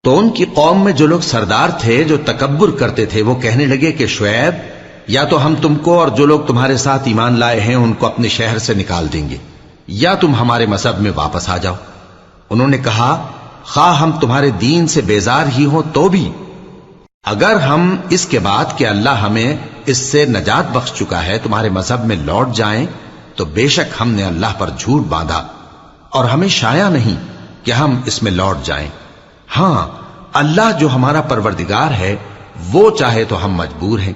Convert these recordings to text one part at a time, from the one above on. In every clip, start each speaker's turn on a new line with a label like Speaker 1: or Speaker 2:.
Speaker 1: تو ان کی قوم میں جو لوگ سردار تھے جو تکبر کرتے تھے وہ کہنے لگے کہ شعیب، یا تو ہم تم کو اور جو لوگ تمہارے ساتھ ایمان لائے ہیں ان کو اپنے شہر سے نکال دیں گے، یا تم ہمارے مذہب میں واپس آ جاؤ۔ انہوں نے کہا خواہ ہم تمہارے دین سے بیزار ہی ہوں تو بھی، اگر ہم اس کے بعد کہ اللہ ہمیں اس سے نجات بخش چکا ہے تمہارے مذہب میں لوٹ جائیں تو بے شک ہم نے اللہ پر جھوٹ باندھا اور ہمیں شایع نہیں کہ ہم اس میں لوٹ جائیں۔ ہاں اللہ جو ہمارا پروردگار ہے وہ چاہے تو ہم مجبور ہیں،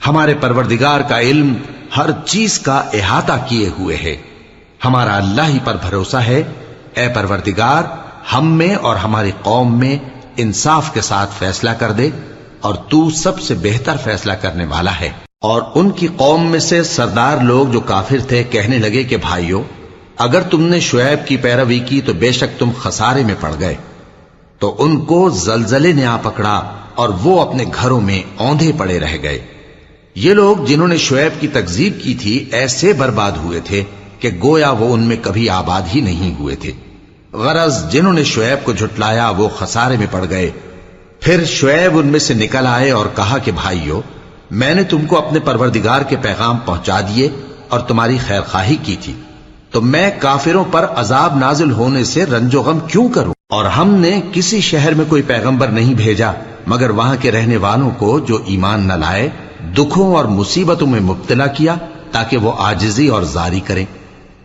Speaker 1: ہمارے پروردگار کا علم ہر چیز کا احاطہ کیے ہوئے ہے، ہمارا اللہ ہی پر بھروسہ ہے۔ اے پروردگار ہم میں اور ہماری قوم میں انصاف کے ساتھ فیصلہ کر دے اور تو سب سے بہتر فیصلہ کرنے والا ہے۔ اور ان کی قوم میں سے سردار لوگ جو کافر تھے کہنے لگے کہ بھائیو، اگر تم نے شعیب کی پیروی کی تو بے شک تم خسارے میں پڑ گئے۔ تو ان کو زلزلے نے آ پکڑا اور وہ اپنے گھروں میں اوندھے پڑے رہ گئے۔ یہ لوگ جنہوں نے شعیب کی تکذیب کی تھی ایسے برباد ہوئے تھے کہ گویا وہ ان میں کبھی آباد ہی نہیں ہوئے تھے۔ غرض جنہوں نے شعیب کو جھٹلایا وہ خسارے میں پڑ گئے۔ پھر شعیب ان میں سے نکل آئے اور کہا کہ بھائیو، میں نے تم کو اپنے پروردگار کے پیغام پہنچا دیے اور تمہاری خیر خواہی کی تھی، تو میں کافروں پر عذاب نازل ہونے سے رنج و غم کیوں کروں؟ اور ہم نے کسی شہر میں کوئی پیغمبر نہیں بھیجا مگر وہاں کے رہنے والوں کو جو ایمان نہ لائے دکھوں اور مصیبتوں میں مبتلا کیا تاکہ وہ عاجزی اور زاری کریں۔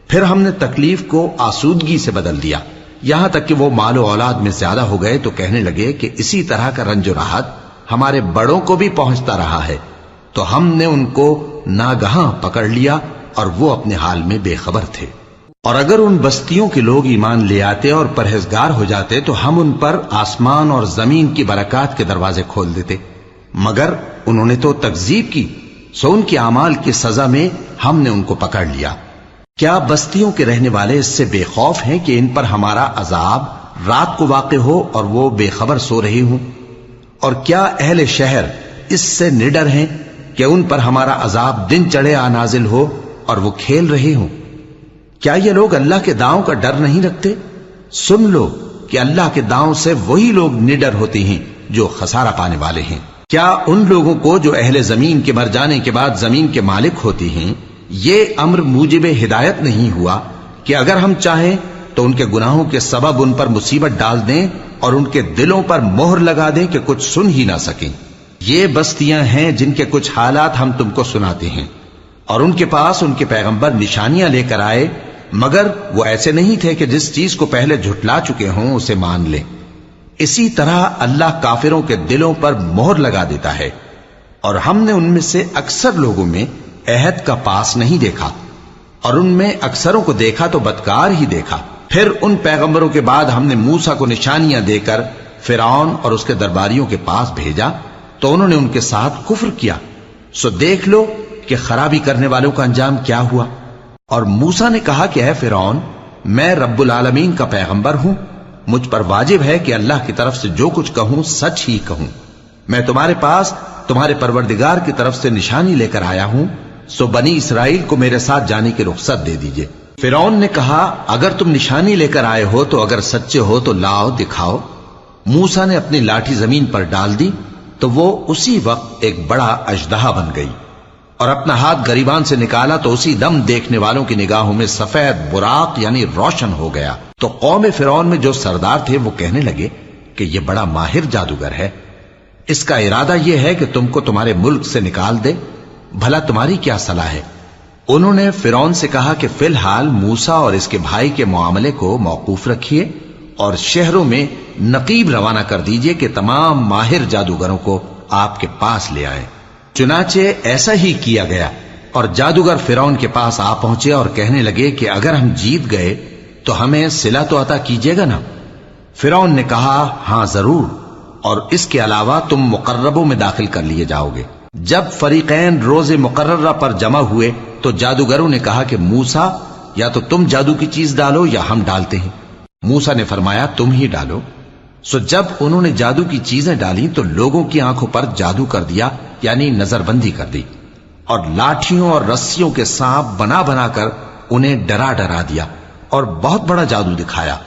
Speaker 1: پھر ہم نے تکلیف کو آسودگی سے بدل دیا، یہاں تک کہ وہ مال و اولاد میں زیادہ ہو گئے تو کہنے لگے کہ اسی طرح کا رنج و راحت ہمارے بڑوں کو بھی پہنچتا رہا ہے، تو ہم نے ان کو ناگہاں پکڑ لیا اور وہ اپنے حال میں بے خبر تھے۔ اور اگر ان بستیوں کے لوگ ایمان لے آتے اور پرہیزگار ہو جاتے تو ہم ان پر آسمان اور زمین کی برکات کے دروازے کھول دیتے، مگر انہوں نے تو تکذیب کی، سو ان کے اعمال کی سزا میں ہم نے ان کو پکڑ لیا۔ کیا بستیوں کے رہنے والے اس سے بے خوف ہیں کہ ان پر ہمارا عذاب رات کو واقع ہو اور وہ بے خبر سو رہے ہوں؟ اور کیا اہل شہر اس سے نڈر ہیں کہ ان پر ہمارا عذاب دن چڑھے آ نازل ہو اور وہ کھیل رہے ہوں؟ کیا یہ لوگ اللہ کے داؤں کا ڈر نہیں رکھتے؟ سن لو کہ اللہ کے داؤں سے وہی لوگ نڈر ہوتے ہیں جو خسارہ پانے والے ہیں۔ کیا ان لوگوں کو جو اہل زمین کے مر جانے کے بعد زمین کے مالک ہوتے ہیں یہ امر موجب ہدایت نہیں ہوا کہ اگر ہم چاہیں تو ان کے گناہوں کے سبب ان پر مصیبت ڈال دیں اور ان کے دلوں پر مہر لگا دیں کہ کچھ سن ہی نہ سکیں؟ یہ بستیاں ہیں جن کے کچھ حالات ہم تم کو سناتے ہیں، اور ان کے پاس ان کے پیغمبر نشانیاں لے کر آئے مگر وہ ایسے نہیں تھے کہ جس چیز کو پہلے جھٹلا چکے ہوں اسے مان لیں۔ اسی طرح اللہ کافروں کے دلوں پر مہر لگا دیتا ہے، اور ہم نے ان میں سے اکثر لوگوں میں عہد کا پاس نہیں دیکھا، اور ان میں اکثروں کو دیکھا تو بدکار ہی دیکھا۔ پھر ان پیغمبروں کے بعد ہم نے موسیٰ کو نشانیاں دے کر فرعون اور اس کے درباریوں کے پاس بھیجا تو انہوں نے ان کے ساتھ کفر کیا، سو دیکھ لو کہ خرابی کرنے والوں کا انجام کیا ہوا۔ اور موسیٰ نے کہا کہ اے فرعون، میں رب العالمین کا پیغمبر ہوں، مجھ پر واجب ہے کہ اللہ کی طرف سے جو کچھ کہوں سچ ہی کہوں۔ میں تمہارے پاس تمہارے پروردگار کی طرف سے نشانی لے کر آیا ہوں، سو بنی اسرائیل کو میرے ساتھ جانے کی رخصت دے دیجئے۔ فرعون نے کہا اگر تم نشانی لے کر آئے ہو تو اگر سچے ہو تو لاؤ دکھاؤ۔ موسیٰ نے اپنی لاٹھی زمین پر ڈال دی تو وہ اسی وقت ایک بڑا اژدہا بن گئی، اور اپنا ہاتھ گریبان سے نکالا تو اسی دم دیکھنے والوں کی نگاہوں میں سفید براق یعنی روشن ہو گیا۔ تو قوم فرعون میں جو سردار تھے وہ کہنے لگے کہ یہ بڑا ماہر جادوگر ہے، اس کا ارادہ یہ ہے کہ تم کو تمہارے ملک سے نکال دے، بھلا تمہاری کیا صلاح ہے؟ انہوں نے فرعون سے کہا کہ فی الحال موسیٰ اور اس کے بھائی کے معاملے کو موقوف رکھیے اور شہروں میں نقیب روانہ کر دیجئے کہ تمام ماہر جادوگروں کو آپ کے پاس لے آئیں۔ چنانچہ ایسا ہی کیا گیا، اور جادوگر فرعون کے پاس آ پہنچے اور کہنے لگے کہ اگر ہم جیت گئے تو ہمیں صلہ تو عطا کیجیے گا نا؟ فرعون نے کہا ہاں ضرور، اور اس کے علاوہ تم مقربوں میں داخل کر لیے جاؤ گے۔ جب فریقین روز مقررہ پر جمع ہوئے تو جادوگروں نے کہا کہ موسیٰ یا تو تم جادو کی چیز ڈالو یا ہم ڈالتے ہیں۔ موسیٰ نے فرمایا تم ہی ڈالو۔ سو جب انہوں نے جادو کی چیزیں ڈالی تو لوگوں کی آنکھوں پر جادو کر دیا، یعنی نظر بندی کر دی، اور لاٹھیوں اور رسیوں کے سانپ بنا بنا کر انہیں ڈرا ڈرا دیا اور بہت بڑا جادو دکھایا،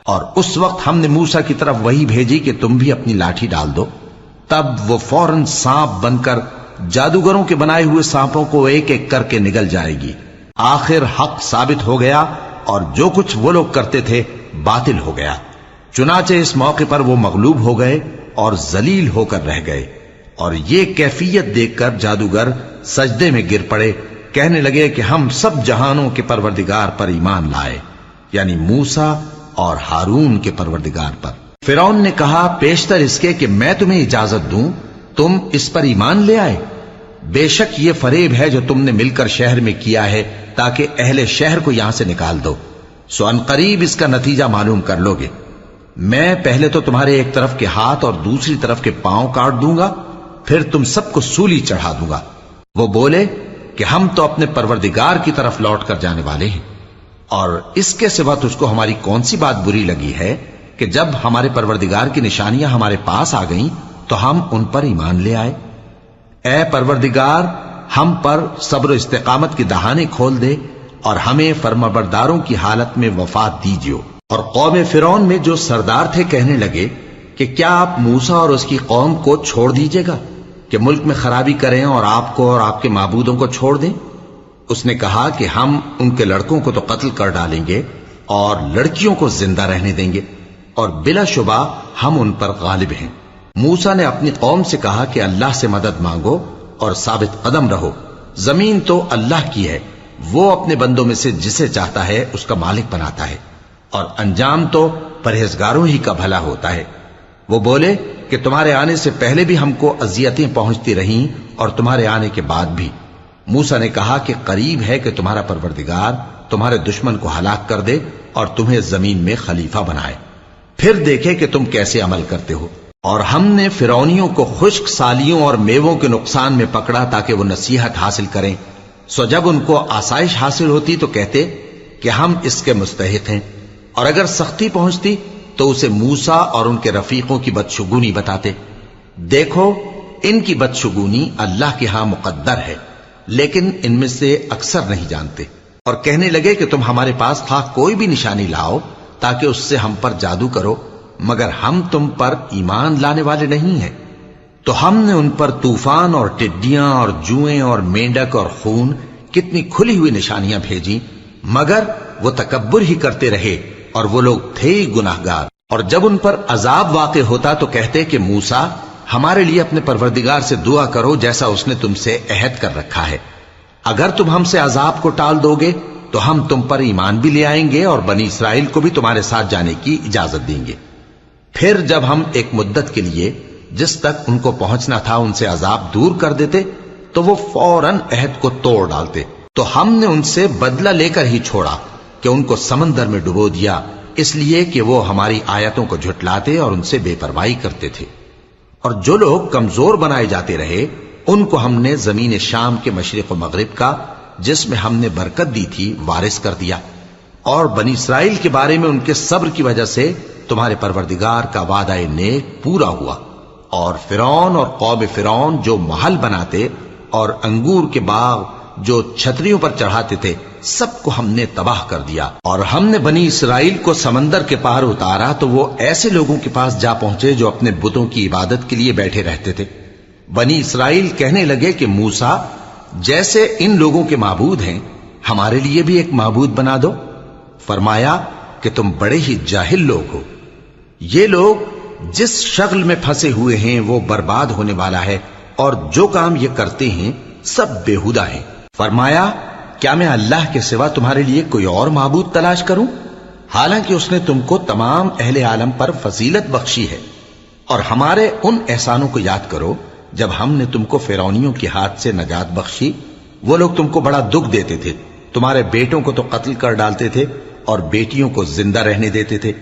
Speaker 1: اور اس وقت ہم نے موسیٰ کی طرف وہی بھیجی کہ تم بھی اپنی لاٹھی ڈال دو، تب وہ فوراً سانپ بن کر جادوگروں کے بنائے ہوئے سانپوں کو ایک ایک کر کے نگل جائے گی۔ آخر حق ثابت ہو گیا اور جو کچھ وہ لوگ کرتے تھے باطل ہو گیا۔ چنانچہ اس موقع پر وہ مغلوب ہو گئے اور ذلیل ہو کر رہ گئے، اور یہ کیفیت دیکھ کر جادوگر سجدے میں گر پڑے، کہنے لگے کہ ہم سب جہانوں کے پروردگار پر ایمان لائے، یعنی موسیٰ اور ہارون کے پروردگار پر۔ فرعون نے کہا پیشتر اس کے کہ میں تمہیں اجازت دوں تم اس پر ایمان لے آئے، بے شک یہ فریب ہے جو تم نے مل کر شہر میں کیا ہے تاکہ اہل شہر کو یہاں سے نکال دو، سو ان قریب اس کا نتیجہ معلوم کر لو گے۔ میں پہلے تو تمہارے ایک طرف کے ہاتھ اور دوسری طرف کے پاؤں کاٹ دوں گا، پھر تم سب کو سولی چڑھا دوں گا۔ وہ بولے کہ ہم تو اپنے پروردگار کی طرف لوٹ کر جانے والے ہیں، اور اس کے سوا تجھ کو ہماری کون سی بات بری لگی ہے کہ جب ہمارے پروردگار کی نشانیاں ہمارے پاس آ گئیں تو ہم ان پر ایمان لے آئے۔ اے پروردگار، ہم پر صبر و استقامت کی دہانے کھول دے اور ہمیں فرمانبرداروں کی حالت میں وفات دیجیو۔ اور قوم فرعون میں جو سردار تھے کہنے لگے کہ کیا آپ موسیٰ اور اس کی قوم کو چھوڑ دیجیے گا کہ ملک میں خرابی کریں اور آپ کو اور آپ کے معبودوں کو چھوڑ دیں؟ اس نے کہا کہ ہم ان کے لڑکوں کو تو قتل کر ڈالیں گے اور لڑکیوں کو زندہ رہنے دیں گے، اور بلا شبہ ہم ان پر غالب ہیں۔ موسیٰ نے اپنی قوم سے کہا کہ اللہ سے مدد مانگو اور ثابت قدم رہو، زمین تو اللہ کی ہے، وہ اپنے بندوں میں سے جسے چاہتا ہے اس کا مالک بناتا ہے، اور انجام تو پرہیزگاروں ہی کا بھلا ہوتا ہے۔ وہ بولے کہ تمہارے آنے سے پہلے بھی ہم کو اذیتیں پہنچتی رہیں اور تمہارے آنے کے بعد بھی۔ موسیٰ نے کہا کہ قریب ہے کہ تمہارا پروردگار تمہارے دشمن کو ہلاک کر دے اور تمہیں زمین میں خلیفہ بنائے، پھر دیکھے کہ تم کیسے عمل کرتے ہو۔ اور ہم نے فرعونیوں کو خشک سالیوں اور میووں کے نقصان میں پکڑا تاکہ وہ نصیحت حاصل کریں، سو جب ان کو آسائش حاصل ہوتی تو کہتے کہ ہم اس کے مستحق ہیں، اور اگر سختی پہنچتی تو اسے موسیٰ اور ان کے رفیقوں کی بدشگونی بتاتے۔ دیکھو ان کی بدشگونی اللہ کے ہاں مقدر ہے، لیکن ان میں سے اکثر نہیں جانتے۔ اور کہنے لگے کہ تم ہمارے پاس خواہ کوئی بھی نشانی لاؤ تاکہ اس سے ہم پر جادو کرو، مگر ہم تم پر ایمان لانے والے نہیں ہیں۔ تو ہم نے ان پر طوفان اور ٹڈیاں اور جوئیں اور مینڈک اور خون کتنی کھلی ہوئی نشانیاں بھیجی، مگر وہ تکبر ہی کرتے رہے اور وہ لوگ تھے ہی گناہگار۔ اور جب ان پر عذاب واقع ہوتا تو کہتے کہ موسیٰ ہمارے لیے اپنے پروردگار سے دعا کرو جیسا اس نے تم سے عہد کر رکھا ہے، اگر تم ہم سے عذاب کو ٹال دو گے تو ہم تم پر ایمان بھی لے آئیں گے اور بنی اسرائیل کو بھی تمہارے ساتھ جانے کی اجازت دیں گے۔ پھر جب ہم ایک مدت کے لیے جس تک ان کو پہنچنا تھا ان سے عذاب دور کر دیتے تو وہ فوراً عہد کو توڑ ڈالتے، تو ہم نے ان سے بدلہ لے کر ہی چھوڑا کہ ان کو سمندر میں ڈبو دیا، اس لیے کہ وہ ہماری آیتوں کو جھٹلاتے اور ان سے بے پرواہی کرتے تھے۔ اور جو لوگ کمزور بنائے جاتے رہے ان کو ہم نے زمین شام کے مشرق و مغرب کا جس میں ہم نے برکت دی تھی وارث کر دیا، اور بنی اسرائیل کے بارے میں ان کے صبر کی وجہ سے تمہارے پروردگار کا وعدہ نیک پورا ہوا۔ اور فرعون اور قوم فرعون جو محل بناتے اور انگور کے باغ جو چھتریوں پر چڑھاتے تھے سب کو ہم نے تباہ کر دیا۔ اور ہم نے بنی اسرائیل کو سمندر کے پار اتارا تو وہ ایسے لوگوں کے پاس جا پہنچے جو اپنے بتوں کی عبادت کے لیے بیٹھے رہتے تھے۔ بنی اسرائیل کہنے لگے کہ موسیٰ جیسے ان لوگوں کے معبود ہیں ہمارے لیے بھی ایک معبود بنا دو۔ فرمایا کہ تم بڑے ہی جاہل لوگ ہو، یہ لوگ جس شغل میں پھنسے ہوئے ہیں وہ برباد ہونے والا ہے، اور جو کام یہ کرتے ہیں سب بےہودہ ہیں۔ فرمایا کیا میں اللہ کے سوا تمہارے لیے کوئی اور معبود تلاش کروں، حالانکہ اس نے تم کو تمام اہل عالم پر فضیلت بخشی ہے۔ اور ہمارے ان احسانوں کو یاد کرو جب ہم نے تم کو فرعونیوں کے ہاتھ سے نجات بخشی، وہ لوگ تم کو بڑا دکھ دیتے تھے، تمہارے بیٹوں کو تو قتل کر ڈالتے تھے اور بیٹیوں کو زندہ رہنے دیتے تھے،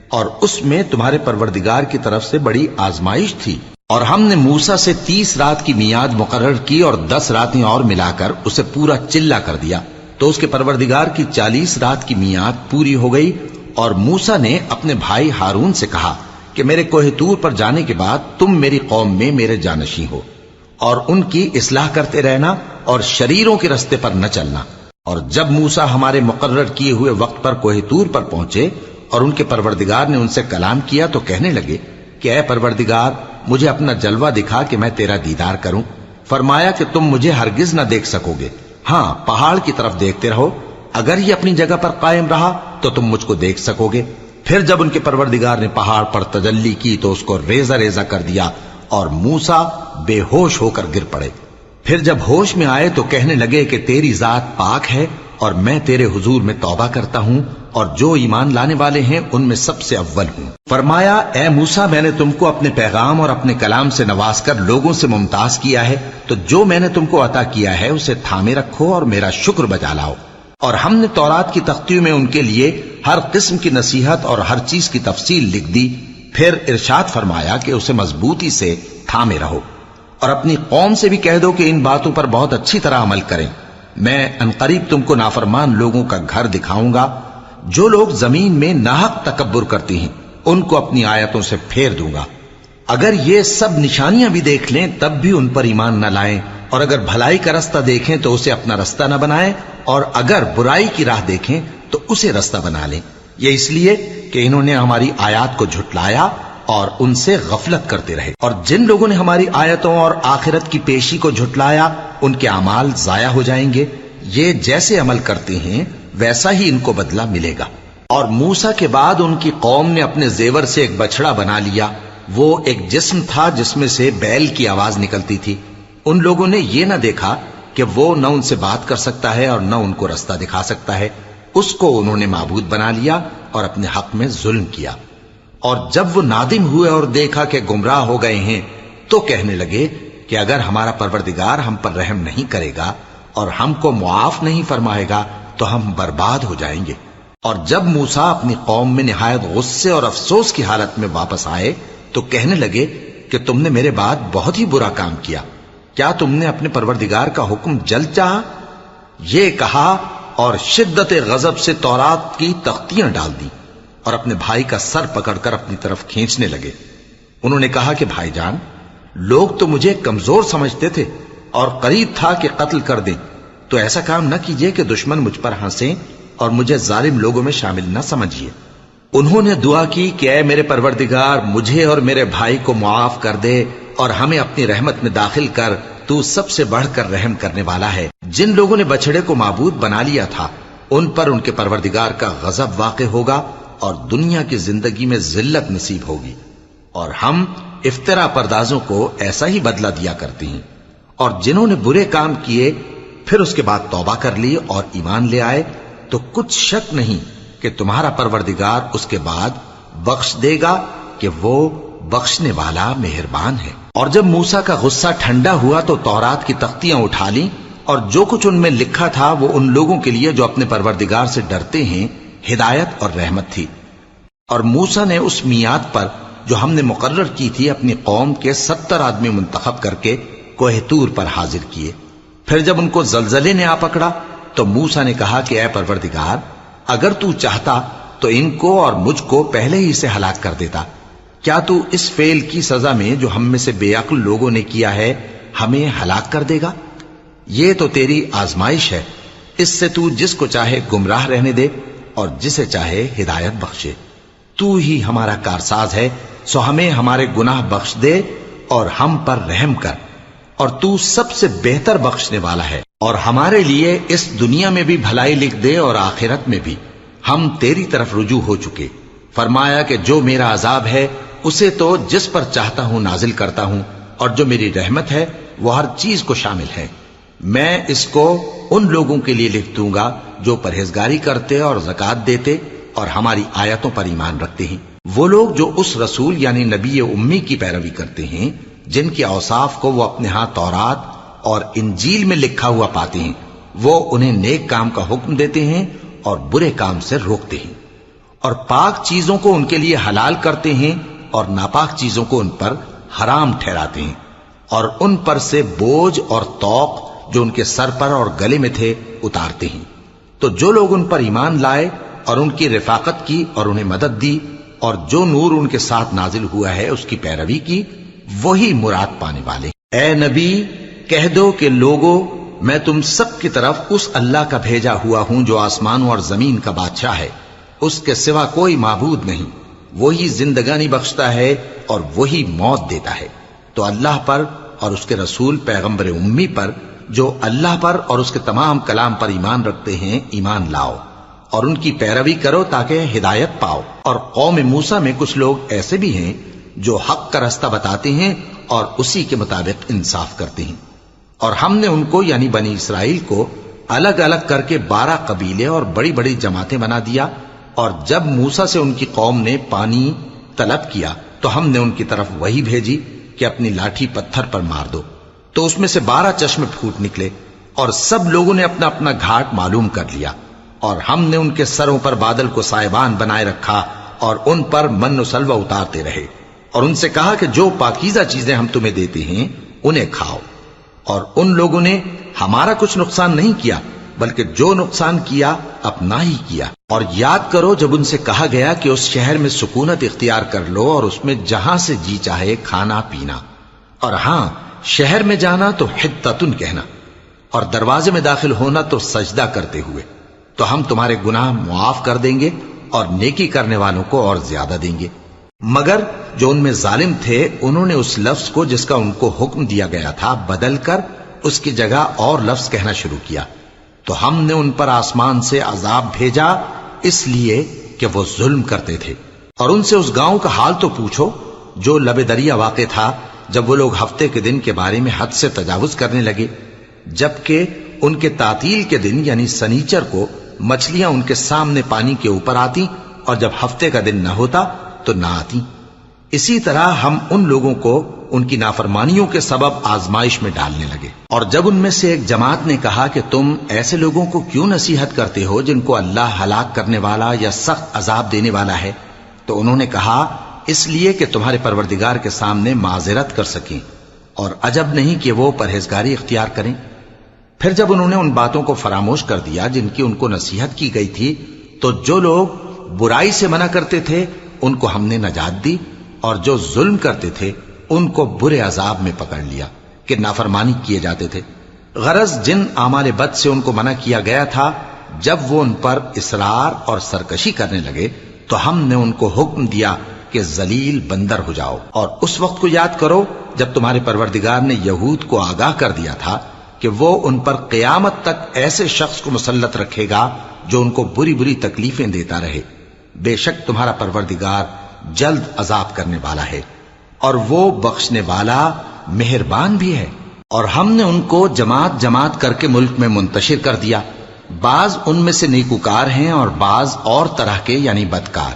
Speaker 1: اور اس میں تمہارے پروردگار کی طرف سے بڑی آزمائش تھی۔ اور ہم نے موسیٰ سے 30 رات کی میعاد مقرر کی اور 10 راتیں اور ملا کر اسے پورا چلہ کر دیا، تو اس کے پروردگار کی 40 رات کی میعاد پوری ہو گئی۔ اور موسیٰ نے اپنے بھائی ہارون سے کہا کہ میرے کوہ طور پر جانے کے بعد تم میری قوم میں میرے جانشین ہو، اور ان کی اصلاح کرتے رہنا اور شریروں کے رستے پر نہ چلنا۔ اور جب موسیٰ ہمارے مقرر کیے ہوئے وقت پر کوہ طور پر پہنچے اور ان کے پروردگار نے ان سے کلام کیا تو کہنے لگے کہ اے پروردگار مجھے اپنا جلوہ دکھا کہ میں تیرا دیدار کروں۔ فرمایا کہ تم مجھے ہرگز نہ دیکھ سکو گے، ہاں پہاڑ کی طرف دیکھتے رہو، اگر یہ اپنی جگہ پر قائم رہا تو تم مجھ کو دیکھ سکو گے۔ پھر جب ان کے پروردگار نے پہاڑ پر تجلی کی تو اس کو ریزہ ریزہ کر دیا اور موسیٰ بے ہوش ہو کر گر پڑے۔ پھر جب ہوش میں آئے تو کہنے لگے کہ تیری ذات پاک ہے اور میں تیرے حضور میں توبہ کرتا ہوں اور جو ایمان لانے والے ہیں ان میں سب سے اول ہوں۔ فرمایا اے موسیٰ میں نے تم کو اپنے پیغام اور اپنے کلام سے نواز کر لوگوں سے ممتاز کیا ہے، تو جو میں نے تم کو عطا کیا ہے اسے تھامے رکھو اور میرا شکر بجا لاؤ۔ اور ہم نے تورات کی تختیوں میں ان کے لیے ہر قسم کی نصیحت اور ہر چیز کی تفصیل لکھ دی۔ پھر ارشاد فرمایا کہ اسے مضبوطی سے تھامے رہو اور اپنی قوم سے بھی کہہ دو کہ ان باتوں پر بہت اچھی طرح عمل کریں۔ میں انقریب تم کو نافرمان لوگوں کا گھر دکھاؤں گا، جو لوگ زمین میں ناحق تکبر کرتی ہیں ان کو اپنی آیتوں سے پھیر دوں گا۔ اگر یہ سب نشانیاں بھی دیکھ لیں تب بھی ان پر ایمان نہ لائیں، اور اگر بھلائی کا رستہ دیکھیں تو اسے اپنا رستہ نہ بنائیں، اور اگر برائی کی راہ دیکھیں تو اسے رستہ بنا لیں۔ یہ اس لیے کہ انہوں نے ہماری آیات کو جھٹلایا اور ان سے غفلت کرتے رہے، اور جن لوگوں نے ہماری آیتوں اور آخرت کی پیشی کو جھٹلایا ان کے اعمال ضائع ہو جائیں گے۔ یہ جیسے عمل کرتے ہیں ویسا ہی ان کو بدلہ ملے گا۔ اور موسیٰ کے بعد ان کی قوم نے اپنے زیور سے ایک بچڑا بنا لیا، وہ ایک جسم تھا جس میں سے بیل کی آواز نکلتی تھی۔ ان لوگوں نے یہ نہ دیکھا کہ وہ نہ ان سے بات کر سکتا ہے اور نہ ان کو رستہ دکھا سکتا ہے، اس کو انہوں نے معبود بنا لیا اور اپنے حق میں ظلم کیا۔ اور جب وہ نادم ہوئے اور دیکھا کہ گمراہ ہو گئے ہیں تو کہنے لگے کہ اگر ہمارا پروردگار ہم پر رحم نہیں کرے گا اور ہم کو معاف نہیں فرمائے گا تو ہم برباد ہو جائیں گے۔ اور جب موسیٰ اپنی قوم میں نہایت غصے اور افسوس کی حالت میں واپس آئے تو کہنے لگے کہ تم نے میرے بعد بہت ہی برا کام کیا، کیا تم نے اپنے پروردگار کا حکم جلد چاہا؟ یہ کہا اور شدت غضب سے تورات کی تختیاں ڈال دی اور اپنے بھائی کا سر پکڑ کر اپنی طرف کھینچنے لگے۔ انہوں نے کہا کہ بھائی جان، لوگ تو مجھے کمزور سمجھتے تھے اور قریب تھا کہ قتل کر دیں، تو ایسا کام نہ کیجیے کہ دشمن مجھ پر ہنسیں اور مجھے ظالم لوگوں میں شامل نہ سمجھیے۔ انہوں نے دعا کی کہ اے میرے پروردگار مجھے اور میرے بھائی کو معاف کر دے اور ہمیں اپنی رحمت میں داخل کر، تو سب سے بڑھ کر رحم کرنے والا ہے۔ جن لوگوں نے بچڑے کو معبود بنا لیا تھا ان پر ان کے پروردگار کا غضب واقع ہوگا اور دنیا کی زندگی میں ذلت نصیب ہوگی، اور ہم افترا پردازوں کو ایسا ہی بدلہ دیا کرتے ہیں۔ اور جنہوں نے برے کام کیے پھر اس کے بعد توبہ کر لی اور ایمان لے آئے تو کچھ شک نہیں کہ تمہارا پروردگار اس کے بعد بخش دے گا کہ وہ بخشنے والا مہربان ہے۔ اور جب موسیٰ کا غصہ ٹھنڈا ہوا تو تورات کی تختیاں اٹھا لیں، اور جو کچھ ان میں لکھا تھا وہ ان لوگوں کے لیے جو اپنے پروردگار سے ڈرتے ہیں ہدایت اور رحمت تھی۔ اور موسیٰ نے اس میعاد پر جو ہم نے مقرر کی تھی اپنی قوم کے 70 آدمی منتخب کر کے کوہ طور پر حاضر کیے۔ پھر جب ان کو زلزلے نے آ پکڑا تو موسیٰ نے کہا کہ اے پروردگار اگر تو چاہتا تو ان کو اور مجھ کو پہلے ہی سے ہلاک کر دیتا، کیا تو اس فعل کی سزا میں جو ہم میں سے بے عقل لوگوں نے کیا ہے ہمیں ہلاک کر دے گا؟ یہ تو تیری آزمائش ہے، اس سے تو جس کو چاہے گمراہ رہنے دے اور جسے چاہے ہدایت بخشے۔ تو ہی ہمارا کارساز ہے، سو ہمیں ہمارے گناہ بخش دے اور ہم پر رحم کر، اور تو سب سے بہتر بخشنے والا ہے، اور ہمارے لیے اس دنیا میں بھی بھلائی لکھ دے اور آخرت میں بھی، ہم تیری طرف رجوع ہو چکے۔ فرمایا کہ جو میرا عذاب ہے اسے تو جس پر چاہتا ہوں نازل کرتا ہوں، اور جو میری رحمت ہے وہ ہر چیز کو شامل ہے۔ میں اس کو ان لوگوں کے لیے لکھ دوں گا جو پرہیزگاری کرتے اور زکوٰۃ دیتے اور ہماری آیتوں پر ایمان رکھتے ہیں، وہ لوگ جو اس رسول یعنی نبی امی کی پیروی کرتے ہیں جن کے اوصاف کو وہ اپنے ہاں تورات اور انجیل میں لکھا ہوا پاتے ہیں، وہ انہیں نیک کام کا حکم دیتے ہیں اور برے کام سے روکتے ہیں، اور پاک چیزوں کو ان کے لیے حلال کرتے ہیں اور ناپاک چیزوں کو ان پر حرام ٹھہراتے ہیں، اور ان پر سے بوجھ اور طوق جو ان کے سر پر اور گلے میں تھے اتارتے ہیں۔ تو جو لوگ ان پر ایمان لائے اور ان کی رفاقت کی اور انہیں مدد دی اور جو نور ان کے ساتھ نازل ہوا ہے اس کی پیروی کی، وہی مراد پانے والے۔ اے نبی کہہ دو کہ لوگو میں تم سب کی طرف اس اللہ کا بھیجا ہوا ہوں جو آسمانوں اور زمین کا بادشاہ ہے، اس کے سوا کوئی معبود نہیں، وہی زندگانی بخشتا ہے اور وہی موت دیتا ہے۔ تو اللہ پر اور اس کے رسول پیغمبر امی پر، جو اللہ پر اور اس کے تمام کلام پر ایمان رکھتے ہیں، ایمان لاؤ اور ان کی پیروی کرو تاکہ ہدایت پاؤ۔ اور قوم موسیٰ میں کچھ لوگ ایسے بھی ہیں جو حق کا رستہ بتاتے ہیں اور اسی کے مطابق انصاف کرتے ہیں۔ اور ہم نے ان کو یعنی بنی اسرائیل کو الگ الگ کر کے 12 قبیلے اور بڑی بڑی جماعتیں بنا دیا، اور جب موسیٰ سے ان کی قوم نے پانی طلب کیا تو ہم نے ان کی طرف وہی بھیجی کہ اپنی لاٹھی پتھر پر مار دو، تو اس میں سے 12 چشمے پھوٹ نکلے، اور سب لوگوں نے اپنا اپنا گھاٹ معلوم کر لیا۔ اور ہم نے ان کے سروں پر بادل کو سائبان بنائے رکھا اور ان پر من و سلوہ اتارتے رہے، اور ان سے کہا کہ جو پاکیزہ چیزیں ہم تمہیں دیتے ہیں انہیں کھاؤ۔ اور ان لوگوں نے ہمارا کچھ نقصان نہیں کیا، بلکہ جو نقصان کیا اپنا ہی کیا۔ اور یاد کرو جب ان سے کہا گیا کہ اس شہر میں سکونت اختیار کر لو اور اس میں جہاں سے جی چاہے کھانا پینا، اور ہاں شہر میں جانا تو حتتن کہنا، اور دروازے میں داخل ہونا تو سجدہ کرتے ہوئے، تو ہم تمہارے گناہ معاف کر دیں گے اور نیکی کرنے والوں کو اور زیادہ دیں گے۔ مگر جو ان میں ظالم تھے انہوں نے اس لفظ کو جس کا ان کو حکم دیا گیا تھا بدل کر اس کی جگہ اور لفظ کہنا شروع کیا، تو ہم نے ان پر آسمان سے عذاب بھیجا اس لیے کہ وہ ظلم کرتے تھے۔ اور ان سے اس گاؤں کا حال تو پوچھو جو لب دریا واقع تھا، جب وہ لوگ ہفتے کے دن کے بارے میں حد سے تجاوز کرنے لگے، جبکہ ان کے تعطیل کے دن یعنی سنیچر کو مچھلیاں ان کے سامنے پانی کے اوپر آتی، اور جب ہفتے کا دن نہ ہوتا تو نہ آتی۔ اسی طرح ہم ان لوگوں کو ان کی نافرمانیوں کے سبب آزمائش میں ڈالنے لگے۔ اور جب ان میں سے ایک جماعت نے کہا کہ تم ایسے لوگوں کو کیوں نصیحت کرتے ہو جن کو اللہ ہلاک کرنے والا یا سخت عذاب دینے والا ہے، تو انہوں نے کہا اس لیے کہ تمہارے پروردگار کے سامنے معذرت کر سکیں، اور عجب نہیں کہ وہ پرہیزگاری اختیار کریں۔ پھر جب انہوں نے ان باتوں کو فراموش کر دیا جن کی ان کو نصیحت کی گئی تھی، تو جو لوگ برائی سے منع کرتے تھے ان کو ہم نے نجات دی، اور جو ظلم کرتے تھے ان کو برے عذاب میں پکڑ لیا کہ نافرمانی کیے جاتے تھے۔ غرض جن اعمال بد سے ان کو منع کیا گیا تھا، جب وہ ان پر اصرار اور سرکشی کرنے لگے تو ہم نے ان کو حکم دیا کہ ذلیل بندر ہو جاؤ۔ اور اس وقت کو یاد کرو جب تمہارے پروردگار نے یہود کو آگاہ کر دیا تھا کہ وہ ان پر قیامت تک ایسے شخص کو مسلط رکھے گا جو ان کو بری بری تکلیفیں دیتا رہے۔ بے شک تمہارا پروردگار جلد عذاب کرنے والا ہے، اور وہ بخشنے والا مہربان بھی ہے۔ اور ہم نے ان کو جماعت جماعت کر کے ملک میں منتشر کر دیا، بعض ان میں سے نیکوکار ہیں اور بعض اور طرح کے یعنی بدکار،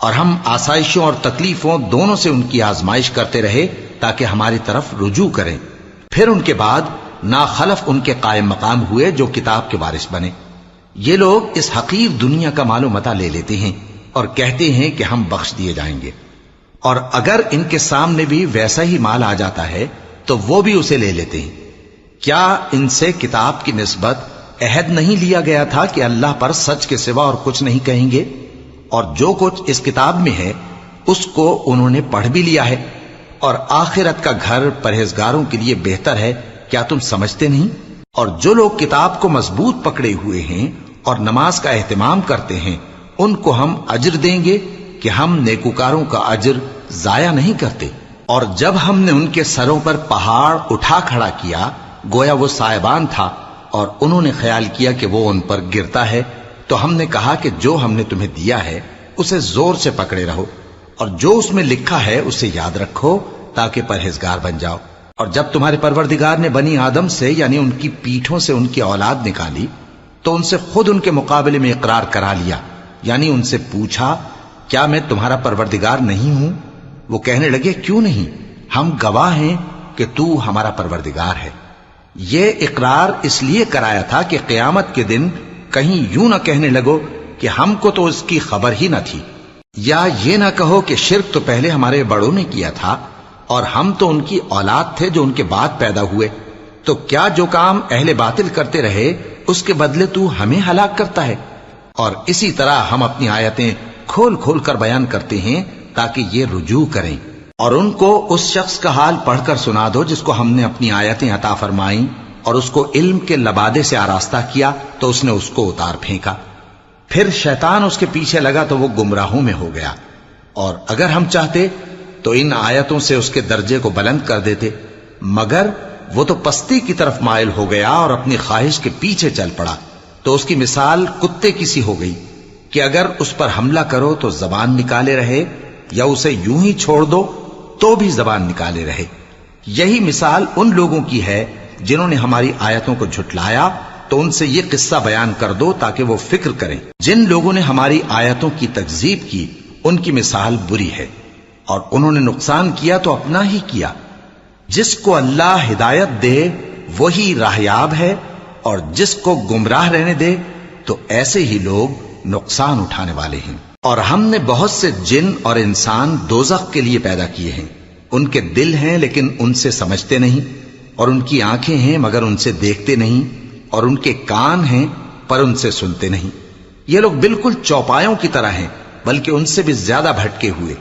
Speaker 1: اور ہم آسائشوں اور تکلیفوں دونوں سے ان کی آزمائش کرتے رہے تاکہ ہماری طرف رجوع کریں۔ پھر ان کے بعد ناخلف ان کے قائم مقام ہوئے جو کتاب کے وارث بنے۔ یہ لوگ اس حقیر دنیا کا مال و متاع لے لیتے ہیں اور کہتے ہیں کہ ہم بخش دیے جائیں گے، اور اگر ان کے سامنے بھی ویسا ہی مال آ جاتا ہے تو وہ بھی اسے لے لیتے ہیں۔ کیا ان سے کتاب کی نسبت عہد نہیں لیا گیا تھا کہ اللہ پر سچ کے سوا اور کچھ نہیں کہیں گے؟ اور جو کچھ اس کتاب میں ہے اس کو انہوں نے پڑھ بھی لیا ہے، اور آخرت کا گھر پرہیزگاروں کے لیے بہتر ہے، کیا تم سمجھتے نہیں؟ اور جو لوگ کتاب کو مضبوط پکڑے ہوئے ہیں اور نماز کا اہتمام کرتے ہیں ان کو ہم اجر دیں گے کہ ہم نیکوکاروں کا اجر ضائع نہیں کرتے۔ اور جب ہم نے ان کے سروں پر پہاڑ اٹھا کھڑا کیا گویا وہ سائبان تھا، اور انہوں نے خیال کیا کہ وہ ان پر گرتا ہے، تو ہم نے کہا کہ جو ہم نے تمہیں دیا ہے اسے زور سے پکڑے رہو، اور جو اس میں لکھا ہے اسے یاد رکھو تاکہ پرہیزگار بن جاؤ۔ اور جب تمہارے پروردگار نے بنی آدم سے یعنی ان کی پیٹھوں سے ان کی اولاد نکالی تو ان سے خود ان کے مقابلے میں اقرار کرا لیا، یعنی ان سے پوچھا کیا میں تمہارا پروردگار نہیں ہوں؟ وہ کہنے لگے کیوں نہیں، ہم گواہ ہیں کہ تو ہمارا پروردگار ہے۔ یہ اقرار اس لیے کرایا تھا کہ قیامت کے دن کہیں یوں نہ کہنے لگو کہ ہم کو تو اس کی خبر ہی نہ تھی، یا یہ نہ کہو کہ شرک تو پہلے ہمارے بڑوں نے کیا تھا اور ہم تو ان کی اولاد تھے جو ان کے بعد پیدا ہوئے، تو کیا جو کام اہل باطل کرتے رہے اس کے بدلے تو ہمیں ہلاک کرتا ہے؟ اور اسی طرح ہم اپنی آیتیں کھول کھول کر بیان کرتے ہیں تاکہ یہ رجوع کریں۔ اور ان کو اس شخص کا حال پڑھ کر سنا دو جس کو ہم نے اپنی آیتیں عطا فرمائیں اور اس کو علم کے لبادے سے آراستہ کیا تو اس نے اس کو اتار پھینکا۔ پھر شیطان اس کے پیچھے لگا تو وہ گمراہوں میں ہو گیا، اور اگر ہم چاہتے تو ان آیتوں سے اس کے درجے کو بلند کر دیتے، مگر وہ تو پستی کی طرف مائل ہو گیا اور اپنی خواہش کے پیچھے چل پڑا، تو اس کی مثال کتے کی سی ہو گئی کہ اگر اس پر حملہ کرو تو زبان نکالے رہے، یا اسے یوں ہی چھوڑ دو تو بھی زبان نکالے رہے۔ یہی مثال ان لوگوں کی ہے جنہوں نے ہماری آیتوں کو جھٹلایا، تو ان سے یہ قصہ بیان کر دو تاکہ وہ فکر کریں۔ جن لوگوں نے ہماری آیتوں کی تکذیب کی ان کی مثال بری ہے، اور انہوں نے نقصان کیا تو اپنا ہی کیا۔ جس کو اللہ ہدایت دے وہی راہیاب ہے، اور جس کو گمراہ رہنے دے تو ایسے ہی لوگ نقصان اٹھانے والے ہیں۔ اور ہم نے بہت سے جن اور انسان دوزخ کے لیے پیدا کیے ہیں، ان کے دل ہیں لیکن ان سے سمجھتے نہیں، اور ان کی آنکھیں ہیں مگر ان سے دیکھتے نہیں، اور ان کے کان ہیں پر ان سے سنتے نہیں۔ یہ لوگ بالکل چوپایوں کی طرح ہیں، بلکہ ان سے بھی زیادہ بھٹکے ہوئے۔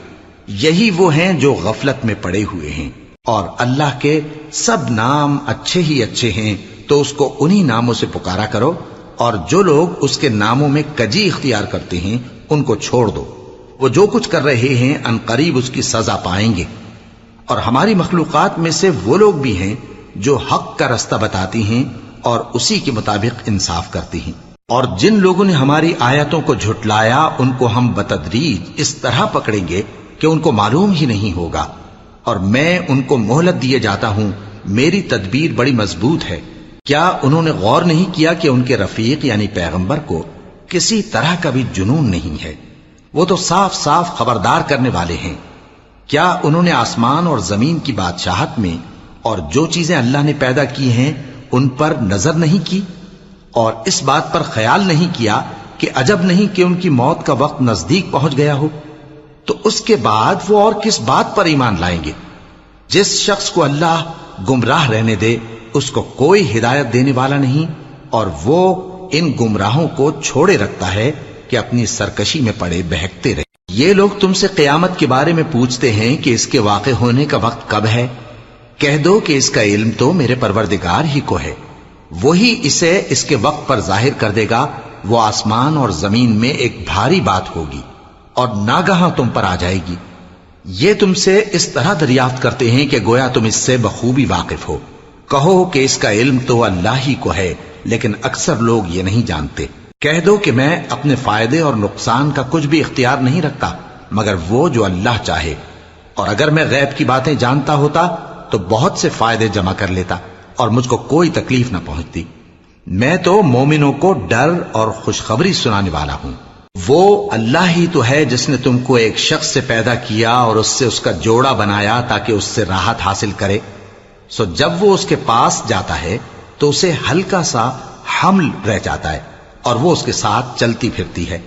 Speaker 1: یہی وہ ہیں جو غفلت میں پڑے ہوئے ہیں۔ اور اللہ کے سب نام اچھے ہی اچھے ہیں، تو اس کو انہی ناموں سے پکارا کرو، اور جو لوگ اس کے ناموں میں کجی اختیار کرتے ہیں ان کو چھوڑ دو۔ وہ جو کچھ کر رہے ہیں ان قریب اس کی سزا پائیں گے۔ اور ہماری مخلوقات میں سے وہ لوگ بھی ہیں جو حق کا رستہ بتاتی ہیں اور اسی کے مطابق انصاف کرتی ہیں۔ اور جن لوگوں نے ہماری آیتوں کو جھٹلایا ان کو ہم بتدریج اس طرح پکڑیں گے کہ ان کو معلوم ہی نہیں ہوگا، اور میں ان کو مہلت دیے جاتا ہوں، میری تدبیر بڑی مضبوط ہے۔ کیا انہوں نے غور نہیں کیا کہ ان کے رفیق یعنی پیغمبر کو کسی طرح کا بھی جنون نہیں ہے؟ وہ تو صاف صاف خبردار کرنے والے ہیں۔ کیا انہوں نے آسمان اور زمین کی بادشاہت میں اور جو چیزیں اللہ نے پیدا کی ہیں ان پر نظر نہیں کی، اور اس بات پر خیال نہیں کیا کہ عجب نہیں کہ ان کی موت کا وقت نزدیک پہنچ گیا ہو؟ تو اس کے بعد وہ اور کس بات پر ایمان لائیں گے؟ جس شخص کو اللہ گمراہ رہنے دے اس کو کوئی ہدایت دینے والا نہیں، اور وہ ان گمراہوں کو چھوڑے رکھتا ہے کہ اپنی سرکشی میں پڑے بہکتے رہے۔ یہ لوگ تم سے قیامت کے بارے میں پوچھتے ہیں کہ اس کے واقع ہونے کا وقت کب ہے؟ کہہ دو کہ اس کا علم تو میرے پروردگار ہی کو ہے، وہی اسے اس کے وقت پر ظاہر کر دے گا۔ وہ آسمان اور زمین میں ایک بھاری بات ہوگی اور ناگہاں تم پر آ جائے گی۔ یہ تم سے اس طرح دریافت کرتے ہیں کہ گویا تم اس سے بخوبی واقف ہو۔ کہو کہ اس کا علم تو اللہ ہی کو ہے، لیکن اکثر لوگ یہ نہیں جانتے۔ کہہ دو کہ میں اپنے فائدے اور نقصان کا کچھ بھی اختیار نہیں رکھتا مگر وہ جو اللہ چاہے، اور اگر میں غیب کی باتیں جانتا ہوتا تو بہت سے فائدے جمع کر لیتا اور مجھ کو کوئی تکلیف نہ پہنچتی۔ میں تو مومنوں کو ڈر اور خوشخبری سنانے والا ہوں۔ وہ اللہ ہی تو ہے جس نے تم کو ایک شخص سے پیدا کیا اور اس سے اس کا جوڑا بنایا تاکہ اس سے راحت حاصل کرے۔ سو جب وہ اس کے پاس جاتا ہے تو اسے ہلکا سا حمل رہ جاتا ہے اور وہ اس کے ساتھ چلتی پھرتی ہے۔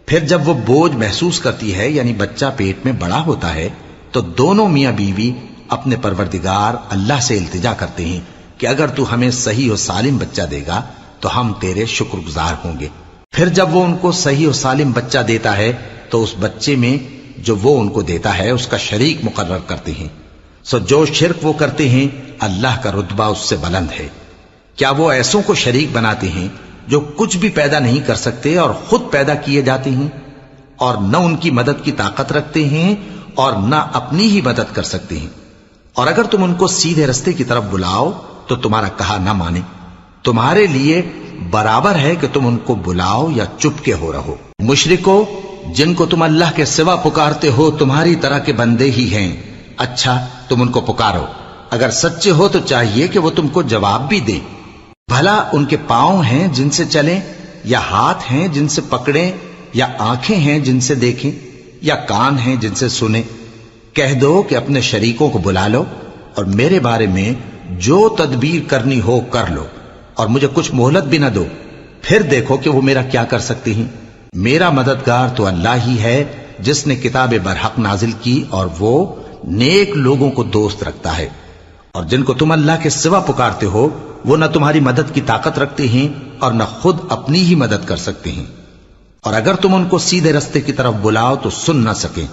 Speaker 1: پھر جب وہ بوجھ محسوس کرتی ہے یعنی بچہ پیٹ میں بڑا ہوتا ہے تو دونوں میاں بیوی اپنے پروردگار اللہ سے التجا کرتے ہیں کہ اگر تو ہمیں صحیح و سالم بچہ دے گا تو ہم تیرے شکر گزار ہوں گے۔ پھر جب وہ ان کو صحیح و سالم بچہ دیتا ہے تو اس بچے میں جو وہ ان کو دیتا ہے اس کا شریک مقرر کرتے ہیں۔ سو جو شرک وہ کرتے ہیں اللہ کا رتبہ اس سے بلند ہے۔ کیا وہ ایسوں کو شریک بناتے ہیں جو کچھ بھی پیدا نہیں کر سکتے اور خود پیدا کیے جاتے ہیں، اور نہ ان کی مدد کی طاقت رکھتے ہیں اور نہ اپنی ہی مدد کر سکتے ہیں؟ اور اگر تم ان کو سیدھے رستے کی طرف بلاؤ تو تمہارا کہا نہ مانے۔ تمہارے لیے برابر ہے کہ تم ان کو بلاؤ یا چپ کے ہو رہو۔ مشرکو، جن کو تم اللہ کے سوا پکارتے ہو تمہاری طرح کے بندے ہی ہیں۔ اچھا تم ان کو پکارو، اگر سچے ہو تو چاہیے کہ وہ تم کو جواب بھی دیں۔ بھلا ان کے پاؤں ہیں جن سے چلیں، یا ہاتھ ہیں جن سے پکڑیں، یا آنکھیں ہیں جن سے دیکھیں، یا کان ہیں جن سے سنیں؟ کہہ دو کہ اپنے شریکوں کو بلا لو اور میرے بارے میں جو تدبیر کرنی ہو کر لو، اور مجھے کچھ مہلت بھی نہ دو، پھر دیکھو کہ وہ میرا کیا کر سکتے ہیں۔ میرا مددگار تو اللہ ہی ہے جس نے کتاب برحق نازل کی، اور وہ نیک لوگوں کو دوست رکھتا ہے۔ اور جن کو تم اللہ کے سوا پکارتے ہو وہ نہ تمہاری مدد کی طاقت رکھتے ہیں اور نہ خود اپنی ہی مدد کر سکتے ہیں، اور اگر تم ان کو سیدھے رستے کی طرف بلاؤ تو سن نہ سکیں،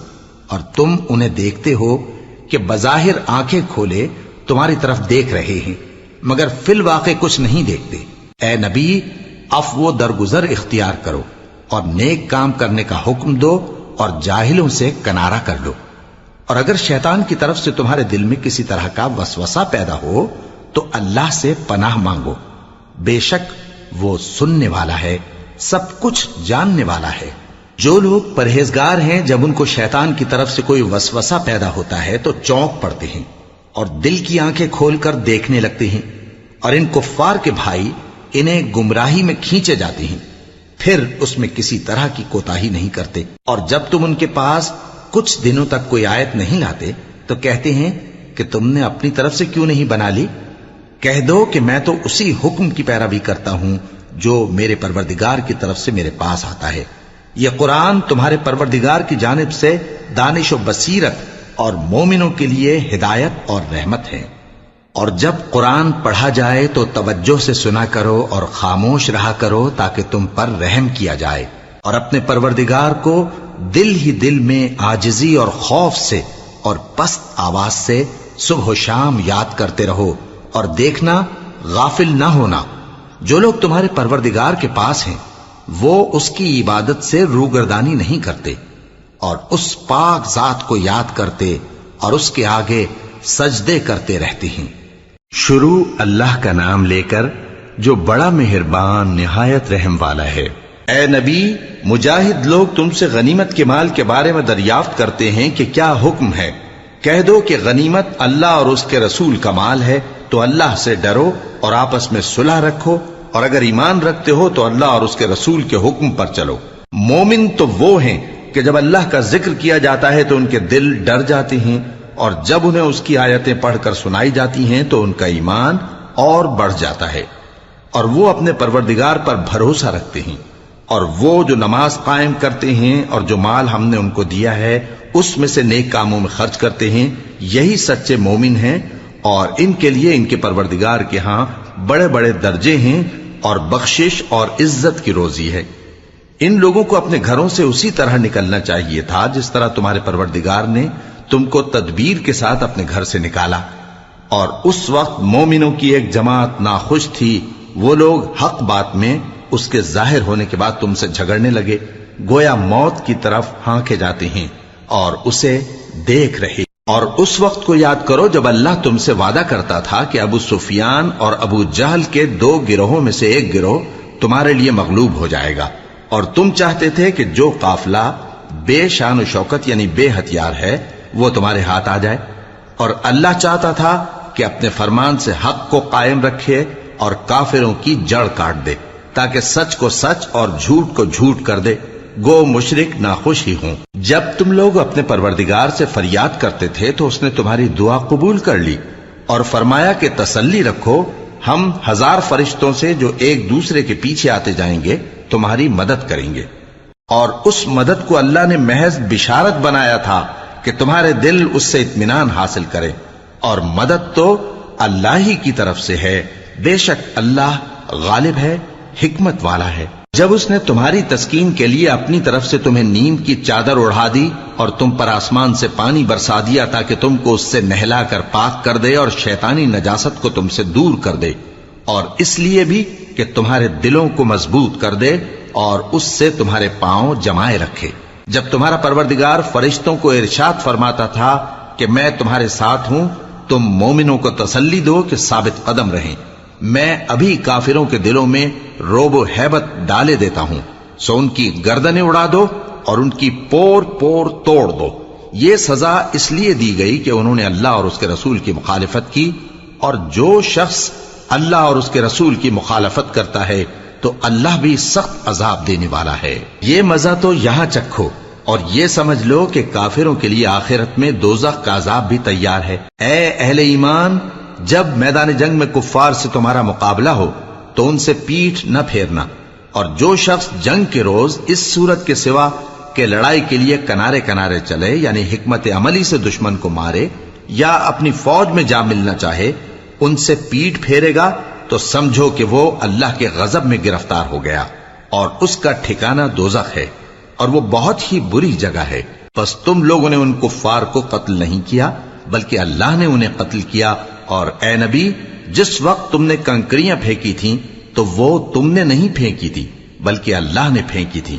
Speaker 1: اور تم انہیں دیکھتے ہو کہ بظاہر آنکھیں کھولے تمہاری طرف دیکھ رہے ہیں مگر فی الواقع کچھ نہیں دیکھتے۔ اے نبی، عفو و درگزر اختیار کرو اور نیک کام کرنے کا حکم دو اور جاہلوں سے کنارہ کر لو۔ اور اگر شیطان کی طرف سے تمہارے دل میں کسی طرح کا وسوسہ پیدا ہو تو اللہ سے پناہ مانگو، بے شک وہ سننے والا ہے، سب کچھ جاننے والا ہے۔ جو لوگ پرہیزگار ہیں جب ان کو شیطان کی طرف سے کوئی وسوسہ پیدا ہوتا ہے تو چونک پڑتے ہیں اور دل کی آنکھیں کھول کر دیکھنے لگتے ہیں، اور ان کفار کے بھائی انہیں گمراہی میں کھینچے جاتے ہیں، پھر اس میں کسی طرح کی کوتاہی نہیں کرتے۔ اور جب تم ان کے پاس کچھ دنوں تک کوئی آیت نہیں لاتے تو کہتے ہیں کہ تم نے اپنی طرف سے کیوں نہیں بنا لی؟ کہہ دو کہ میں تو اسی حکم کی پیروی کرتا ہوں جو میرے پروردگار کی طرف سے میرے پاس آتا ہے۔ یہ قرآن تمہارے پروردگار کی جانب سے دانش و بصیرت اور مومنوں کے لیے ہدایت اور رحمت ہے۔ اور جب قرآن پڑھا جائے تو توجہ سے سنا کرو اور خاموش رہا کرو تاکہ تم پر رحم کیا جائے، اور اپنے پروردگار کو دل ہی دل میں عاجزی اور خوف سے اور پست آواز سے صبح و شام یاد کرتے رہو، اور دیکھنا غافل نہ ہونا۔ جو لوگ تمہارے پروردگار کے پاس ہیں وہ اس کی عبادت سے روگردانی نہیں کرتے، اور اس پاک ذات کو یاد کرتے اور اس کے آگے سجدے کرتے رہتے ہیں۔ شروع اللہ کا نام لے کر جو بڑا مہربان نہایت رحم والا ہے۔ اے نبی، مجاہد لوگ تم سے غنیمت کے مال کے بارے میں دریافت کرتے ہیں کہ کیا حکم ہے۔ کہہ دو کہ غنیمت اللہ اور اس کے رسول کا مال ہے، تو اللہ سے ڈرو اور آپس میں صلح رکھو، اور اگر ایمان رکھتے ہو تو اللہ اور اس کے رسول کے حکم پر چلو۔ مومن تو وہ ہیں کہ جب اللہ کا ذکر کیا جاتا ہے تو ان کے دل ڈر جاتے ہیں، اور جب انہیں اس کی آیتیں پڑھ کر سنائی جاتی ہیں تو ان کا ایمان اور بڑھ جاتا ہے، اور وہ اپنے پروردگار پر بھروسہ رکھتے ہیں۔ اور وہ جو نماز قائم کرتے ہیں اور جو مال ہم نے ان کو دیا ہے اس میں سے نیک کاموں میں خرچ کرتے ہیں، یہی سچے مومن ہیں، اور ان کے لیے ان کے پروردگار کے ہاں بڑے بڑے درجے ہیں اور بخشش اور عزت کی روزی ہے۔ ان لوگوں کو اپنے گھروں سے اسی طرح نکلنا چاہیے تھا جس طرح تمہارے پروردگار نے تم کو تدبیر کے ساتھ اپنے گھر سے نکالا۔ اور اس وقت مومنوں کی ایک جماعت ناخوش تھی، وہ لوگ حق بات میں اس کے ظاہر ہونے کے بعد تم سے جھگڑنے لگے، گویا موت کی طرف ہانکے جاتے ہیں اور اسے دیکھ رہے۔ اور اس وقت کو یاد کرو جب اللہ تم سے وعدہ کرتا تھا کہ ابو سفیان اور ابو جہل کے 2 گروہوں میں سے ایک گروہ تمہارے لیے مغلوب ہو جائے گا، اور تم چاہتے تھے کہ جو قافلہ بے شان و شوکت یعنی بے ہتھیار ہے وہ تمہارے ہاتھ آ جائے، اور اللہ چاہتا تھا کہ اپنے فرمان سے حق کو قائم رکھے اور کافروں کی جڑ کاٹ دے، تاکہ سچ کو سچ اور جھوٹ کو جھوٹ کر دے، گو مشرک ناخوش ہی ہوں۔ جب تم لوگ اپنے پروردگار سے فریاد کرتے تھے تو اس نے تمہاری دعا قبول کر لی اور فرمایا کہ تسلی رکھو، ہم 1000 فرشتوں سے جو ایک دوسرے کے پیچھے آتے جائیں گے تمہاری مدد کریں گے۔ اور اس مدد کو اللہ نے محض بشارت بنایا تھا کہ تمہارے دل اس سے اطمینان حاصل کرے، اور مدد تو اللہ ہی کی طرف سے ہے، بے شک اللہ غالب ہے، حکمت والا ہے۔ جب اس نے تمہاری تسکین کے لیے اپنی طرف سے تمہیں نیم کی چادر اڑھا دی اور تم پر آسمان سے پانی برسا دیا تاکہ تم کو اس سے نہلا کر پاک کر دے اور شیطانی نجاست کو تم سے دور کر دے، اور اس لیے بھی کہ تمہارے دلوں کو مضبوط کر دے اور اس سے تمہارے پاؤں جمائے رکھے۔ جب تمہارا پروردگار فرشتوں کو ارشاد فرماتا تھا کہ میں تمہارے ساتھ ہوں، تم مومنوں کو تسلی دو کہ ثابت قدم رہیں، میں ابھی کافروں کے دلوں میں روب و ہیبت ڈالے دیتا ہوں، سو ان کی گردنیں اڑا دو اور ان کی پور پور توڑ دو۔ یہ سزا اس لیے دی گئی کہ انہوں نے اللہ اور اس کے رسول کی مخالفت کی، اور جو شخص اللہ اور اس کے رسول کی مخالفت کرتا ہے تو اللہ بھی سخت عذاب دینے والا ہے۔ یہ مزہ تو یہاں چکھو، اور یہ سمجھ لو کہ کافروں کے لیے آخرت میں دوزخ کا عذاب بھی تیار ہے۔ اے اہل ایمان، جب میدان جنگ میں کفار سے تمہارا مقابلہ ہو تو ان سے پیٹھ نہ پھیرنا، اور جو شخص جنگ کے روز اس صورت کے سوا کہ لڑائی کے لیے کنارے کنارے چلے یعنی حکمت عملی سے دشمن کو مارے یا اپنی فوج میں جا ملنا چاہے، ان سے پیٹھ پھیرے گا تو سمجھو کہ وہ اللہ کے غضب میں گرفتار ہو گیا، اور اس کا ٹھکانہ دوزخ ہے، اور وہ بہت ہی بری جگہ ہے۔ بس تم لوگوں نے ان کفار کو قتل نہیں کیا بلکہ اللہ نے انہیں قتل کیا، اور اے نبی، جس وقت تم نے کنکریاں پھینکی تھیں تو وہ تم نے نہیں پھینکی تھی بلکہ اللہ نے پھینکی تھی،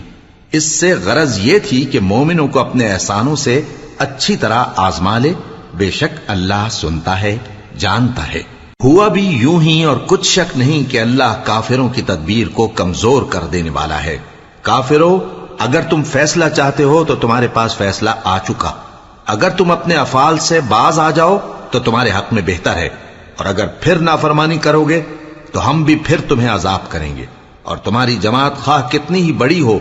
Speaker 1: اس سے غرض یہ تھی کہ مومنوں کو اپنے احسانوں سے اچھی طرح آزما لے، بے شک اللہ سنتا ہے، جانتا ہے۔ ہوا بھی یوں ہی، اور کچھ شک نہیں کہ اللہ کافروں کی تدبیر کو کمزور کر دینے والا ہے۔ کافروں، اگر تم فیصلہ چاہتے ہو تو تمہارے پاس فیصلہ آ چکا، اگر تم اپنے افعال سے باز آ جاؤ تو تمہارے حق میں بہتر ہے، اور اگر پھر نافرمانی کرو گے تو ہم بھی پھر تمہیں عذاب کریں گے، اور تمہاری جماعت خواہ کتنی ہی بڑی ہو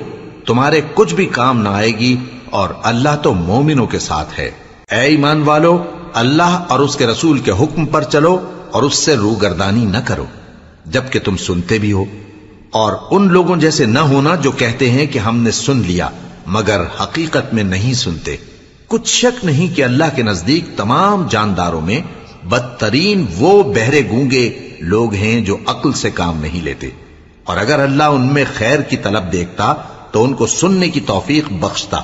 Speaker 1: تمہارے کچھ بھی کام نہ آئے گی، اور اللہ تو مومنوں کے ساتھ ہے۔ اے ایمان والو، اللہ اور اس کے رسول کے حکم پر چلو اور اس سے روگردانی نہ کرو جبکہ تم سنتے بھی ہو، اور ان لوگوں جیسے نہ ہونا جو کہتے ہیں کہ ہم نے سن لیا مگر حقیقت میں نہیں سنتے۔ کچھ شک نہیں کہ اللہ کے نزدیک تمام جانداروں میں بدترین وہ بہرے گونگے لوگ ہیں جو عقل سے کام نہیں لیتے، اور اگر اللہ ان میں خیر کی طلب دیکھتا تو ان کو سننے کی توفیق بخشتا،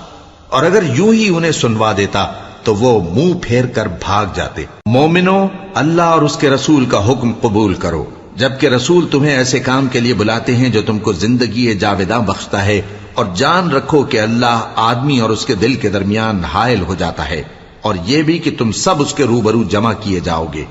Speaker 1: اور اگر یوں ہی انہیں سنوا دیتا تو وہ منہ پھیر کر بھاگ جاتے۔ مومنوں، اللہ اور اس کے رسول کا حکم قبول کرو، جبکہ رسول تمہیں ایسے کام کے لیے بلاتے ہیں جو تم کو زندگی جاوداں بخشتا ہے، اور جان رکھو کہ اللہ آدمی اور اس کے دل کے درمیان حائل ہو جاتا ہے، اور یہ بھی کہ تم سب اس کے روبرو جمع کیے جاؤ گے۔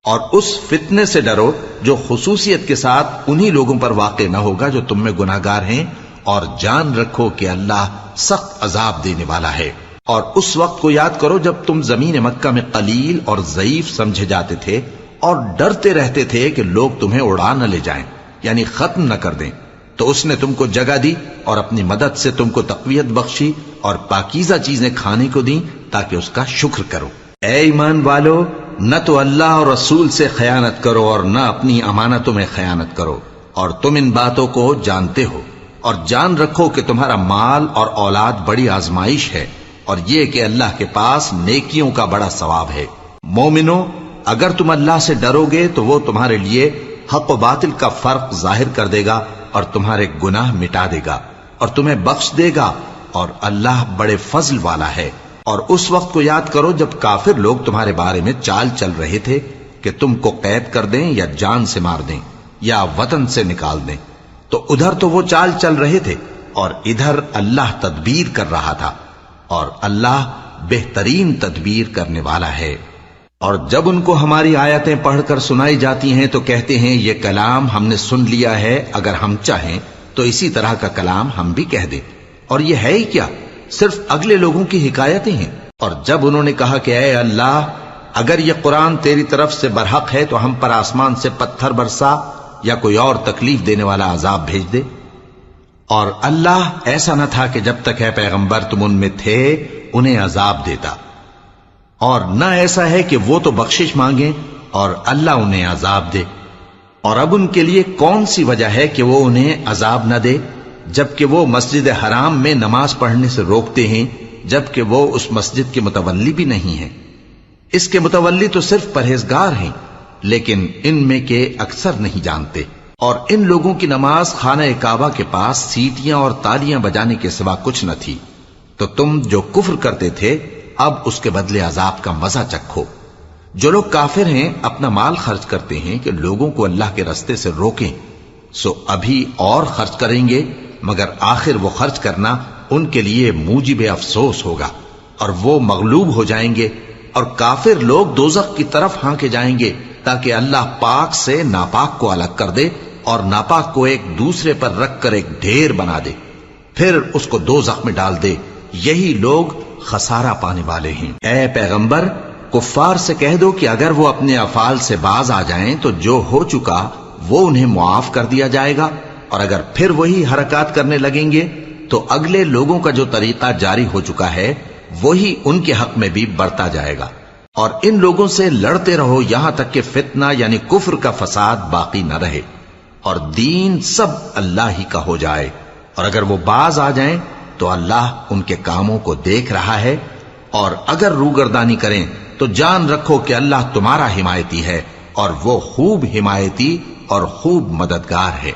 Speaker 1: اور اس فتنے سے ڈرو جو خصوصیت کے ساتھ انہی لوگوں پر واقع نہ ہوگا جو تم میں گناہگار ہیں، اور جان رکھو کہ اللہ سخت عذاب دینے والا ہے۔ اور اس وقت کو یاد کرو جب تم زمین مکہ میں قلیل اور ضعیف سمجھے جاتے تھے اور ڈرتے رہتے تھے کہ لوگ تمہیں اڑا نہ لے جائیں، یعنی ختم نہ کر دیں، تو اس نے تم کو جگہ دی اور اپنی مدد سے تم کو تقویت بخشی اور پاکیزہ چیزیں کھانے کو دیں تاکہ اس کا شکر کرو۔ اے ایمان والو، نہ تو اللہ اور رسول سے خیانت کرو اور نہ اپنی امانتوں میں خیانت کرو، اور تم ان باتوں کو جانتے ہو، اور جان رکھو کہ تمہارا مال اور اولاد بڑی آزمائش ہے، اور یہ کہ اللہ کے پاس نیکیوں کا بڑا ثواب ہے۔ مومنو، اگر تم اللہ سے ڈرو گے تو وہ تمہارے لیے حق و باطل کا فرق ظاہر کر دے گا اور تمہارے گناہ مٹا دے گا اور تمہیں بخش دے گا، اور اللہ بڑے فضل والا ہے۔ اور اس وقت کو یاد کرو جب کافر لوگ تمہارے بارے میں چال چل رہے تھے کہ تم کو قید کر دیں یا جان سے مار دیں یا وطن سے نکال دیں، تو ادھر تو وہ چال چل رہے تھے اور ادھر اللہ تدبیر کر رہا تھا، اور اللہ بہترین تدبیر کرنے والا ہے۔ اور جب ان کو ہماری آیتیں پڑھ کر سنائی جاتی ہیں تو کہتے ہیں یہ کلام ہم نے سن لیا ہے، اگر ہم چاہیں تو اسی طرح کا کلام ہم بھی کہہ دیں، اور یہ ہے ہی کیا، صرف اگلے لوگوں کی حکایتیں ہیں۔ اور جب انہوں نے کہا کہ اے اللہ، اگر یہ قرآن تیری طرف سے برحق ہے تو ہم پر آسمان سے پتھر برسا یا کوئی اور تکلیف دینے والا عذاب بھیج دے، اور اللہ ایسا نہ تھا کہ جب تک ہے پیغمبر تم ان میں تھے انہیں عذاب دیتا، اور نہ ایسا ہے کہ وہ تو بخشش مانگیں اور اللہ انہیں عذاب دے۔ اور اب ان کے لیے کون سی وجہ ہے کہ وہ انہیں عذاب نہ دے، جبکہ وہ مسجد حرام میں نماز پڑھنے سے روکتے ہیں، جبکہ وہ اس مسجد کے متولی بھی نہیں ہیں۔ اس کے متولی تو صرف پرہیزگار ہیں، لیکن ان میں کے اکثر نہیں جانتے۔ اور ان لوگوں کی نماز خانہ کعبہ کے پاس سیٹیاں اور تالیاں بجانے کے سوا کچھ نہ تھی، تو تم جو کفر کرتے تھے اب اس کے بدلے عذاب کا مزہ چکھو۔ جو لوگ کافر ہیں اپنا مال خرچ کرتے ہیں کہ لوگوں کو اللہ کے رستے سے روکیں، سو ابھی اور خرچ کریں گے، مگر آخر وہ خرچ کرنا ان کے لیے موجب افسوس ہوگا، اور وہ مغلوب ہو جائیں گے، اور کافر لوگ دوزخ کی طرف ہانکے جائیں گے تاکہ اللہ پاک سے ناپاک کو الگ کر دے اور ناپاک کو ایک دوسرے پر رکھ کر ایک ڈھیر بنا دے، پھر اس کو دوزخ میں ڈال دے۔ یہی لوگ خسارہ پانے والے ہیں۔ اے پیغمبر، کفار سے کہہ دو کہ اگر وہ اپنے افعال سے باز آ جائیں تو جو ہو چکا وہ انہیں معاف کر دیا جائے گا، اور اگر پھر وہی حرکات کرنے لگیں گے تو اگلے لوگوں کا جو طریقہ جاری ہو چکا ہے وہی ان کے حق میں بھی برتا جائے گا۔ اور ان لوگوں سے لڑتے رہو یہاں تک کہ فتنہ یعنی کفر کا فساد باقی نہ رہے اور دین سب اللہ ہی کا ہو جائے، اور اگر وہ باز آ جائیں تو اللہ ان کے کاموں کو دیکھ رہا ہے، اور اگر روگردانی کریں تو جان رکھو کہ اللہ تمہارا حمایتی ہے، اور وہ خوب حمایتی اور خوب مددگار ہے۔